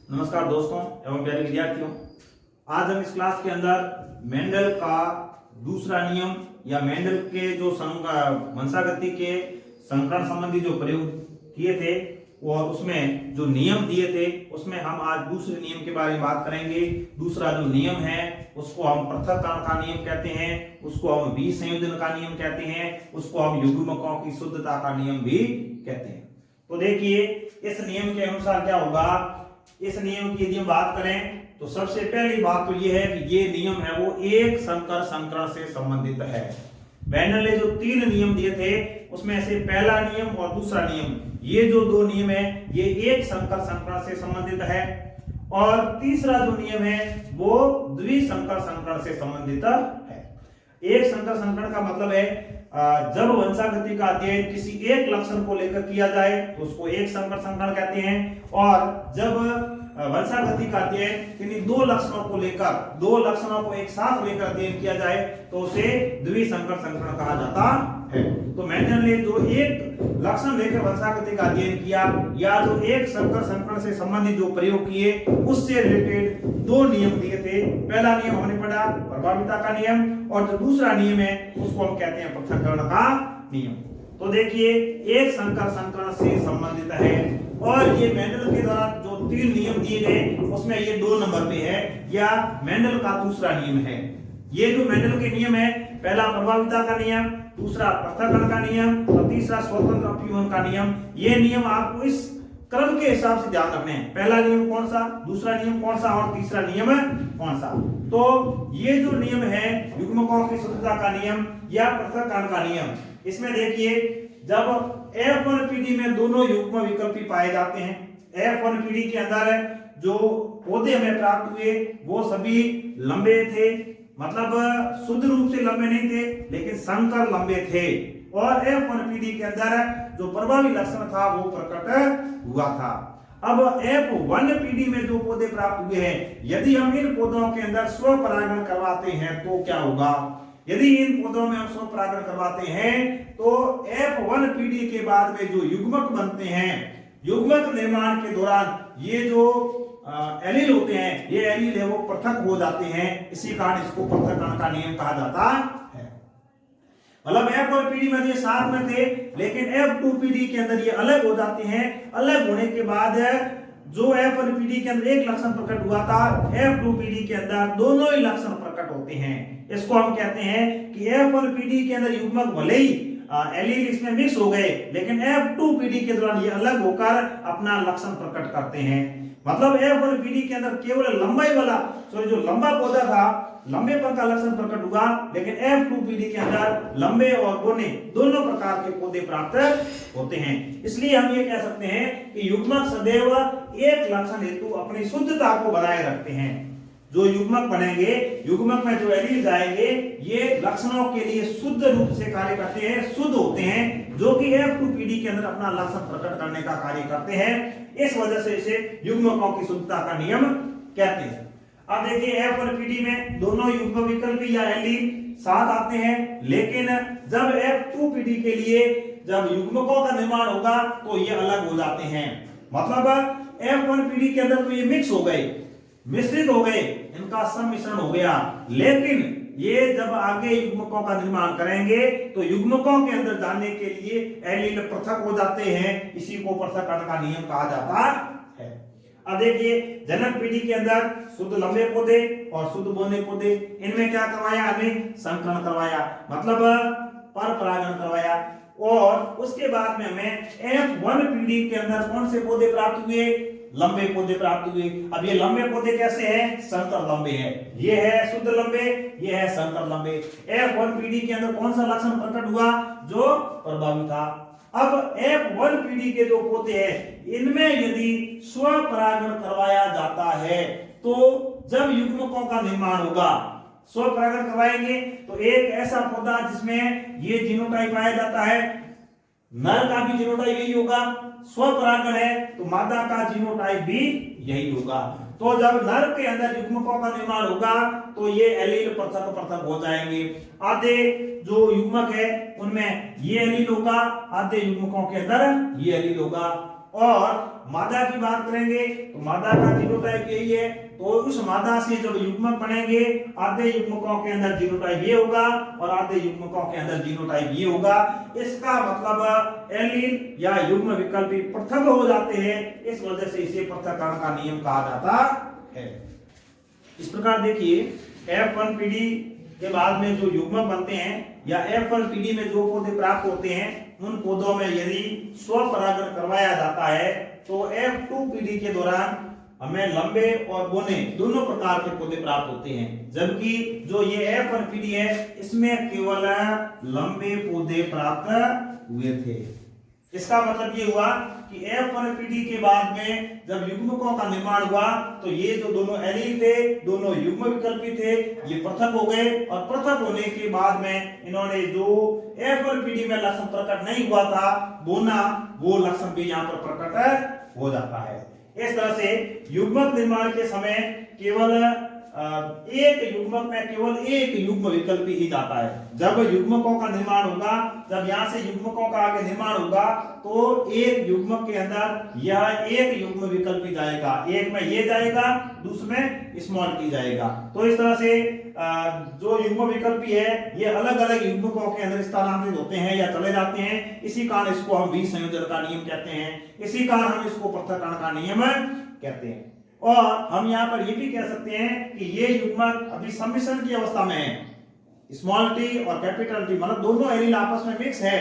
नमस्कार दोस्तों एवं प्यारे विद्यार्थियों। आज हम इस क्लास के अंदर मेंडल का दूसरा नियम या मेंडल के जो वंशागति के संकरण संबंधी जो प्रयोग किए थे और उसमें जो नियम दिए थे उसमें हम आज दूसरे नियम के बारे में बात करेंगे। दूसरा जो नियम है उसको हम पृथक्करण का नियम कहते हैं, उसको हम विसंयोजन का नियम कहते हैं, उसको हम युग्मकों की शुद्धता का नियम भी कहते हैं। तो देखिए इस नियम के अनुसार क्या होगा। इस नियम की यदि हम बात करें तो सबसे पहली बात तो यह है कि ये नियम है वो एक संकर संकरण से संबंधित है। मेंडल ने जो तीन नियम दिए थे उसमें से पहला नियम और दूसरा नियम, ये जो दो नियम है ये एक संकर संकरण से संबंधित है और तीसरा जो नियम है वो द्विसंकर संकरण से संबंधित है। एक संकर संकरण का मतलब है जब वंशागति का अध्ययन किसी एक लक्षण को लेकर किया जाए तो उसको एक संकर संकरण कहते हैं, और जब वंशागति का अध्ययन किन्हीं दो लक्षणों को लेकर, दो लक्षणों को एक साथ लेकर अध्ययन किया जाए तो उसे द्विसंकर संकरण कहा जाता है। तो मेंडल ने जो एक लक्षण लेकर वंशागति का अध्ययन किया या जो एक संकर संकरण से संबंधित जो प्रयोग किए उससे रिलेटेड दो नियम दिए थे। पहला नियम हमने पढ़ा प्रभाविता का नियम और जो दूसरा नियम है उसको हम कहते हैं पृथक्करण का नियम। तो देखिए एक संकर संकरण से संबंधित है और ये मेंडल के द्वारा जो तीन नियम दिए गए उसमें ये 2 नंबर पे है या मेंडल का दूसरा नियम है। ये जो मेंडल के नियम है, पहला प्रभाविता का नियम, दूसरा पृथक्करण का नियम और तीसरा स्वतंत्र अपव्यूहन का नियम। ये नियम आपको इस क्रम के हिसाब से ध्यान रखने हैं। पहला नियम कौन सा, दूसरा नियम कौन सा और तीसरा नियम कौन सा। तो ये जो नियम है युग्मकों की शुद्धता का नियम या पृथक्करण का नियम, इसमें देखिए जब F1PD में दोनों युग्म विकल्पी पाए जाते हैं, F1PD के अंदर जो पौधे हमें प्राप्त हुए वो सभी लंबे थे, मतलब शुद्ध रूप से लंबे नहीं थे लेकिन संकर लंबे थे, और F1PD के अंदर जो प्रभावी लक्षण था वो प्रकट हुआ था। अब F1PD में जो पौधे प्राप्त हुए हैं, यदि हम इन पौधों के अंदर स्वपरागण करवाते हैं तो क्या होगा। यदि इन पौधों में हम स्वपरागण करवाते हैं तो F1PD के बाद में जो युग्मक बनते हैं, युग्मक निर्माण के दौरान ये जो एलील होते हैं, ये एलील है वो पृथक हो जाते हैं। इसी कारण इसको पृथक्करण का नियम कहा जाता है। मतलब F1PD में ये साथ में थे लेकिन F2PD के अंदर ये अलग हो जाते हैं। अलग होने के बाद जो F1PD के अंदर एक लक्षण प्रकट हुआ था, F2PD के अंदर दोनों ही लक्षण प्रकट होते हैं। इसको हम कहते हैं कि F1PD के अंदर युग्मक भले ही एलील इसमें मिक्स हो गए लेकिन F2PD के दौरान ये अलग होकर अपना लक्षण प्रकट करते हैं। मतलब F1PD के अंदर केवल लंबाई वाला जो लंबा पौधा था, लंबेपन का लक्षण प्रकट हुआ, लेकिन F2PD के अंदर लंबे और बोने दोनों प्रकार के पौधे प्राप्त होते हैं। इसलिए हम ये कह सकते हैं कि युग्मक सदैव एक लक्षण हेतु अपनी शुद्धता को बनाए रखते हैं। जो युग्मक बनेंगे, युग्मक में जो एलील जाएंगे, ये लक्षणों के लिए शुद्ध रूप से कार्य करते हैं, शुद्ध होते हैं, जो कि F2PD के अंदर अपना लक्षण प्रकट करने का कार्य करते हैं। इस वजह से इसे युग्मकों की शुद्धता का नियम कहते हैं। अब देखिए F1PD में दोनों युग्म विकल्पी या एलील साथ आते हैं, लेकिन जब F2PD के लिए जब युग्मकों का निर्माण होगा तो ये अलग हो जाते हैं। मतलब F1PD के अंदर तो ये मिक्स हो गए, मिश्रित हो गए, इनका सम्मिश्रण हो गया, लेकिन ये जब आगे युग्मकों का निर्माण करेंगे तो युग्मकों के अंदर जाने के लिए एलील पृथक हो जाते हैं। इसी को पृथक्करण का नियम कहा जाता है। अब देखिए जनक पीढ़ी के अंदर शुद्ध लंबे पौधे और शुद्ध बोने पौधे, इनमें क्या करवाया, हमें संकरण करवाया, मतलब पर परागण करवाया, और उसके बाद में हमें F1PD के अंदर कौन से पौधे प्राप्त हुए, लंबे पौधे प्राप्त हुए। अब ये लंबे पौधे कैसे हैं, संकर लंबे हैं। ये है शुद्ध लंबे, ये है संकर लंबे। F1PD के अंदर कौन सा लक्षण प्रकट हुआ, जो प्रभावी था। अब F1PD के जो पौधे हैं इनमें यदि स्वपरागण करवाया जाता है तो जब युग्मकों का निर्माण होगा, स्वपरागण करवाएंगे तो एक ऐसा पौधा जिसमें ये जीनोटाइप पाया जाता है, नर का भी जीनोटाइप यही होगा, स्वपरागण है तो मादा का जीनोटाइप भी यही होगा। तो जब नर के अंदर युग्मकों का निर्माण होगा तो ये एलील पृथक पृथक हो जाएंगे। आधे जो युग्मक है उनमें ये एलील होगा, आधे युग्मकों के अंदर ये एलील होगा। और मादा की बात करेंगे तो मादा का जीनोटाइप यही है। तो उस मादा से जब युग्मक बनेंगे, आधे युग्मकों के अंदर जीनोटाइप ये होगा और आधे युग्मकों के अंदर जीनोटाइप ये होगा। इसका मतलब एलील या युग्म विकल्पी पृथक हो जाते हैं, इस वजह से इसे पृथक्करण का नियम कहा जाता है। इस प्रकार देखिए F1PD के बाद में जो युग्मक बनते हैं या F1PD में जो पौधे प्राप्त होते हैं, उन पौधों में यदि स्वपरागण करवाया जाता है तो F2PD के दौरान हमें लंबे और बोने दोनों प्रकार के पौधे प्राप्त होते हैं, जबकि जो ये F1PD है इसमें केवल लंबे पौधे प्राप्त हुए थे। इसका मतलब ये हुआ कि F1PD के बाद में जब युग्मकों का निर्माण हुआ तो ये जो दोनों एलील थे, दोनों युग्म विकल्पी थे, ये पृथक हो गए और पृथक होने के बाद में इन्होंने जो F1PD में लक्षण प्रकट नहीं हुआ था बोना, वो लक्षण भी यहाँ पर प्रकट हो जाता है। इस तरह से युग्मक निर्माण के समय केवल एक युग्मक में केवल एक युग्म विकल्पी ही जाता है। जब युग्मकों का निर्माण होगा, जब यहाँ से युग्मकों का आगे निर्माण होगा तो एक युग्मक के अंदर यह एक युग्म विकल्पी जाएगा, एक में ये जाएगा, दूसरे में स्मॉल टी जाएगा। तो इस तरह से जो युग्म विकल्पी है ये अलग अलग युग्मकों के अंदर स्थानांतरित होते हैं या चले जाते हैं। इसी कारण इसको हम विसंयोजन का नियम कहते हैं, इसी कारण हम इसको पृथक्करण का नियम कहते हैं। और हम यहाँ पर ये भी कह सकते हैं कि ये युग्मक अभी सम्मिश्रण की अवस्था में है, स्मॉल टी और कैपिटल टी मतलब दोनों एलील आपस में मिक्स है,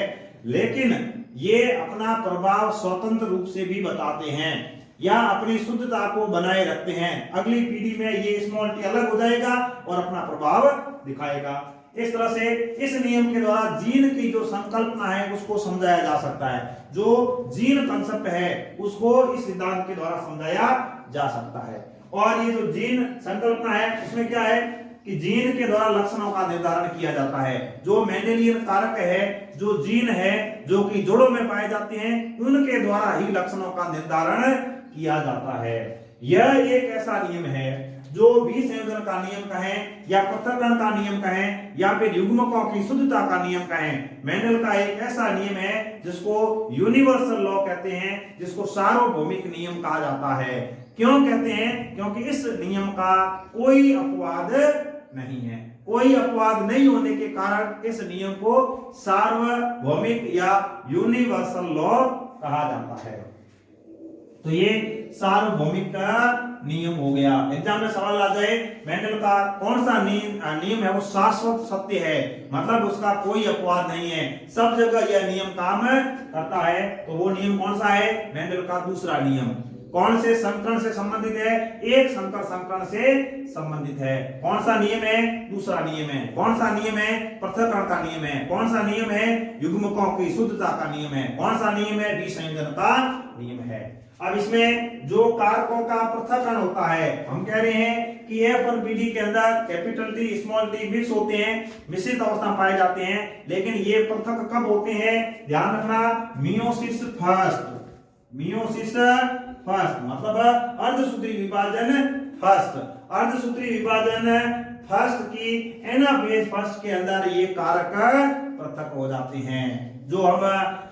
लेकिन ये अपना प्रभाव स्वतंत्र रूप से भी बताते हैं या अपनी शुद्धता को बनाए रखते हैं। अगली पीढ़ी में ये स्मॉल टी अलग हो जाएगा और अपना प्रभाव दिखाएगा। इस तरह से इस नियम के द्वारा जीन की जो संकल्पना है उसको समझाया जा सकता है, जो जीन कंसेप्ट है उसको इस सिद्धांत के द्वारा समझाया जा सकता है। और ये जो जीन संकल्पना है उसमें क्या है कि जीन के द्वारा लक्षणों का निर्धारण किया जाता है। जो मेंडेलियन कारक है, जो जीन है जो कि जोड़ों में पाए जाते हैं, उनके द्वारा ही लक्षणों का निर्धारण किया जाता है। यह एक ऐसा नियम है जो विसंयोजन का नियम कहें या पृथक्करण का नियम कहें या फिर युग्मकों की शुद्धता का नियम कहें, मेंडल का एक ऐसा नियम है जिसको यूनिवर्सल लॉ कहते हैं, जिसको सार्वभौमिक नियम कहा जाता है। क्यों कहते हैं? क्योंकि इस नियम का कोई अपवाद नहीं है। कोई अपवाद नहीं होने के कारण इस नियम को सार्वभौमिक या यूनिवर्सल लॉ कहा जाता है। तो ये सार्वभौमिक का नियम हो गया। एग्जाम में सवाल आ जाए मेंडल का कौन सा नियम है वो शाश्वत सत्य है, मतलब उसका कोई अपवाद नहीं है, सब जगह यह नियम काम करता है। तो वो नियम कौन सा है? मेंडल का दूसरा नियम। कौन से संकरण से संबंधित है? एक संकर संकरण से संबंधित है। कौन सा नियम है? दूसरा नियम है। कौन सा नियम है? पृथक्करण का नियम है। कौन सा नियम है? युग्मकों की शुद्धता का नियम है। कौन सा नियम है? विसंयोजन का नियम है। अब इसमें जो कारकों का पृथक्करण होता है, हम कह रहे हैं कि F1PD के अंदर capital T small T mix होते हैं, मिश्रित अवस्था पाए जाते हैं, लेकिन ये पृथक कब होते हैं? ध्यान रखना, मियोसिस फर्स्ट। मियोसिस फर्स्ट मतलब अर्धसूत्री विभाजन फर्स्ट। अर्धसूत्री विभाजन फर्स्ट की एनाफेज फर्स्ट के अंदर ये कारक पृथक हो जाते हैं। जो हम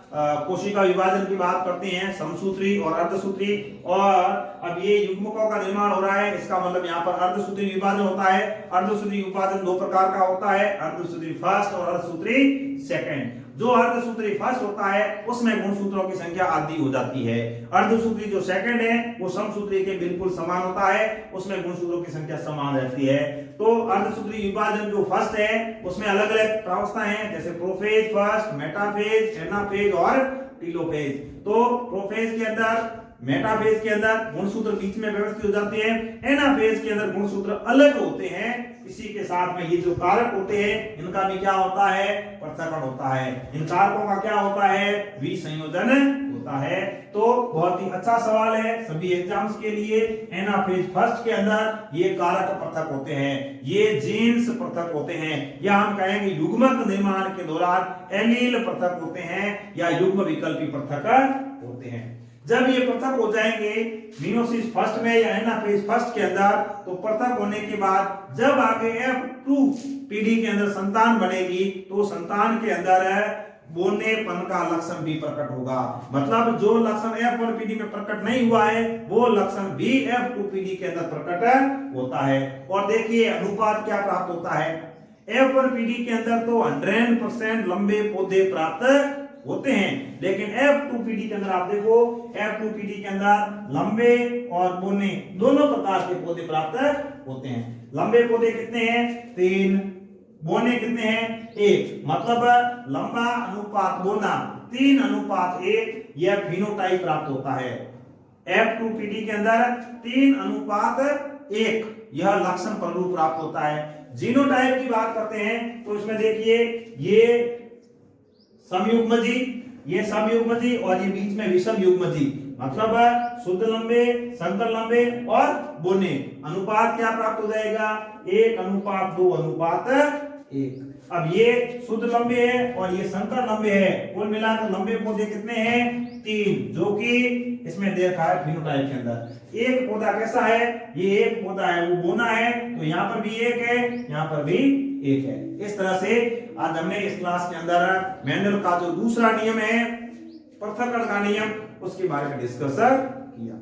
कोशिका विभाजन की बात करते हैं, समसूत्री और अर्धसूत्री, और अब ये युग्मकों का निर्माण हो रहा है, इसका मतलब यहाँ पर अर्धसूत्री विभाजन होता है। अर्धसूत्री विभाजन दो प्रकार का होता है, अर्धसूत्री फर्स्ट और अर्धसूत्री सेकंड। जो अर्धसूत्री फर्स्ट होता है उसमें गुणसूत्रों की संख्या आधी हो जाती है। अर्धसूत्री जो सेकंड है वो समसूत्री के बिल्कुल समान होता है, उसमें गुणसूत्रों की संख्या समान रहती है। तो अर्धसूत्री विभाजन जो फर्स्ट है उसमें अलग अलग प्रावस्थाएं हैं, जैसे प्रोफेज फर्स्ट, मेटाफेज, एनाफेज और टीलोफेज। तो प्रोफेज के अंदर, मेटाफेज के अंदर गुणसूत्र बीच में व्यवस्थित हो जाते हैं, एनाफेज के अंदर गुणसूत्र अलग होते हैं। इसी के साथ में ये जो कारक होते हैं इनका भी क्या होता है? पृथक्करण होता है। इन कारकों का क्या होता है? विसंयोजन होता है। तो बहुत ही अच्छा सवाल है सभी एग्जाम्स के लिए। एनाफेज फर्स्ट के अंदर ये कारक पृथक होते हैं, ये जीन्स पृथक होते हैं, या हम कहेंगे युग्मक निर्माण के दौरान एलील पृथक होते हैं या युग्म विकल्पी पृथक होते हैं। जब ये पृथक हो जाएंगे मियोसिस फर्स्ट में या एनाफेज फर्स्ट के अंदर, तो पृथक होने के बाद जब आगे F2PD के अंदर संतान बनेगी तो संतान के अंदर बोनेपन का लक्षण भी प्रकट होगा। मतलब जो लक्षण F1PD में प्रकट नहीं हुआ है वो लक्षण भी F2PD के अंदर प्रकट होता है। और देखिए अनुपात क्या प्राप्त होता है, F1PD के अंदर तो 100% लंबे पौधे प्राप्त होते हैं, लेकिन F2PD के अंदर आप देखो, F2PD के अंदर लंबे और बोने दोनों प्रकार के पौधे प्राप्त होते हैं। लंबे पौधे कितने हैं 3, बोने कितने हैं 1, मतलब लंबा अनुपात बोना 3:1 यह फिनोटाइप प्राप्त होता है। F2PD के अंदर 3:1 यह लक्षण प्ररूप प्राप्त होता है। जीनोटाइप की बात करते हैं तो इसमें देखिए ये समयुग्मजी, ये समयुग्मजी और ये बीच में विषम युग्मजी, मतलब शुद्ध लंबे, संकर लंबे और बोने। अनुपात क्या प्राप्त हो जाएगा 1:2:1। अब ये शुद्ध लंबे है और ये संकर लंबे है, कुल मिलाकर लंबे पौधे कितने हैं 3, जो कि इसमें देखा है फिनोटाइप के अंदर। एक पौधा कैसा है, ये एक पौधा है वो बोना है, तो यहाँ पर भी एक है, यहाँ पर भी एक है। इस तरह से आज हमने इस क्लास के अंदर मेंडल का जो दूसरा नियम है पृथक्करण का नियम, उसके बारे में डिस्कस किया।